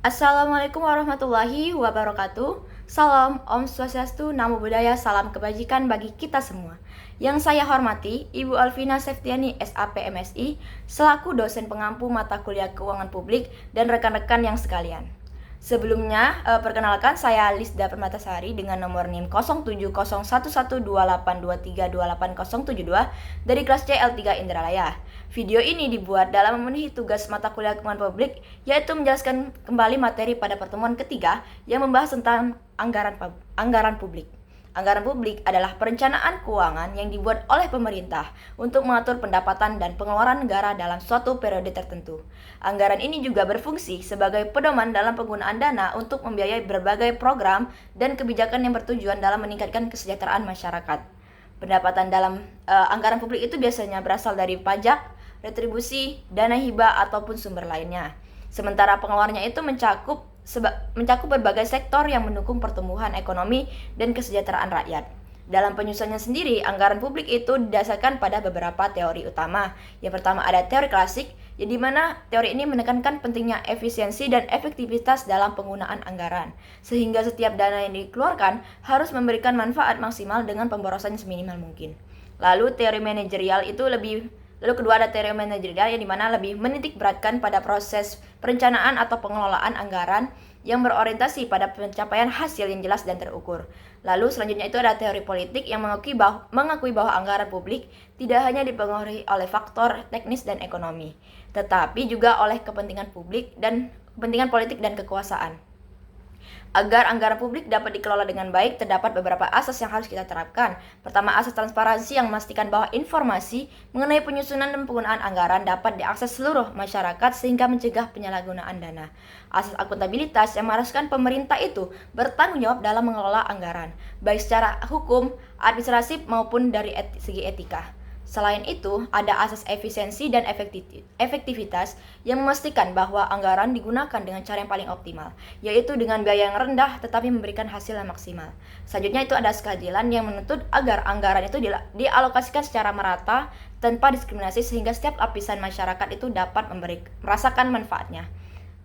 Assalamualaikum warahmatullahi wabarakatuh. Salam, Om Swastiastu, Namo Buddhaya, salam kebajikan bagi kita semua. Yang saya hormati, Ibu Alvina Septiani, SAP MSI, selaku dosen pengampu mata kuliah Keuangan Publik dan rekan-rekan yang sekalian. Sebelumnya, perkenalkan saya Lisda Permatasari dengan nomor NIM 07011282328072 dari kelas CL3 Indralaya. Video ini dibuat dalam memenuhi tugas mata kuliah Keuangan Publik, yaitu menjelaskan kembali materi pada pertemuan ketiga yang membahas tentang anggaran publik. Anggaran publik adalah perencanaan keuangan yang dibuat oleh pemerintah untuk mengatur pendapatan dan pengeluaran negara dalam suatu periode tertentu. Anggaran ini juga berfungsi sebagai pedoman dalam penggunaan dana untuk membiayai berbagai program dan kebijakan yang bertujuan dalam meningkatkan kesejahteraan masyarakat. Pendapatan dalam anggaran publik itu biasanya berasal dari pajak, retribusi, dana hibah, ataupun sumber lainnya. Sementara pengeluarannya itu mencakup berbagai sektor yang mendukung pertumbuhan ekonomi dan kesejahteraan rakyat. Dalam penyusunannya sendiri, anggaran publik itu didasarkan pada beberapa teori utama. Yang pertama ada teori klasik, yang dimana teori ini menekankan pentingnya efisiensi dan efektivitas dalam penggunaan anggaran, sehingga setiap dana yang dikeluarkan harus memberikan manfaat maksimal dengan pemborosan seminimal mungkin. Lalu teori manajerial itu Lalu kedua ada teori manajerial yang dimana lebih menitik beratkan pada proses perencanaan atau pengelolaan anggaran yang berorientasi pada pencapaian hasil yang jelas dan terukur. Lalu selanjutnya itu ada teori politik yang mengakui bahwa anggaran publik tidak hanya dipengaruhi oleh faktor teknis dan ekonomi, tetapi juga oleh kepentingan publik dan kepentingan politik dan kekuasaan. Agar anggaran publik dapat dikelola dengan baik, terdapat beberapa asas yang harus kita terapkan. Pertama, asas transparansi yang memastikan bahwa informasi mengenai penyusunan dan penggunaan anggaran dapat diakses seluruh masyarakat sehingga mencegah penyalahgunaan dana. Asas akuntabilitas yang mengharuskan pemerintah itu bertanggung jawab dalam mengelola anggaran, baik secara hukum, administratif maupun dari segi etika. Selain itu, ada asas efisiensi dan efektivitas yang memastikan bahwa anggaran digunakan dengan cara yang paling optimal, yaitu dengan biaya yang rendah tetapi memberikan hasil yang maksimal. Selanjutnya itu ada keadilan yang menuntut agar anggaran itu dialokasikan secara merata tanpa diskriminasi sehingga setiap lapisan masyarakat itu dapat merasakan manfaatnya.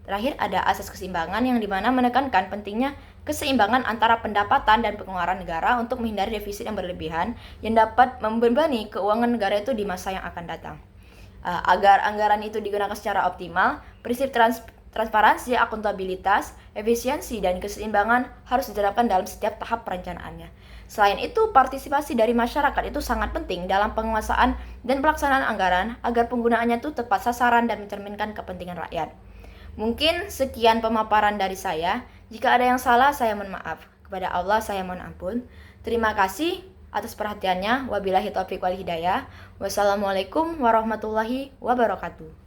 Terakhir ada asas keseimbangan yang dimana menekankan pentingnya keseimbangan antara pendapatan dan pengeluaran negara untuk menghindari defisit yang berlebihan yang dapat membebani keuangan negara itu di masa yang akan datang. Agar anggaran itu digunakan secara optimal, prinsip transparansi, akuntabilitas, efisiensi, dan keseimbangan harus diterapkan dalam setiap tahap perencanaannya. Selain itu, partisipasi dari masyarakat itu sangat penting dalam penguasaan dan pelaksanaan anggaran agar penggunaannya itu tepat sasaran dan mencerminkan kepentingan rakyat. Mungkin sekian pemaparan dari saya. Jika ada yang salah, saya mohon maaf. Kepada Allah, saya mohon ampun. Terima kasih atas perhatiannya. Wabillahi taufiq wal hidayah. Wassalamualaikum warahmatullahi wabarakatuh.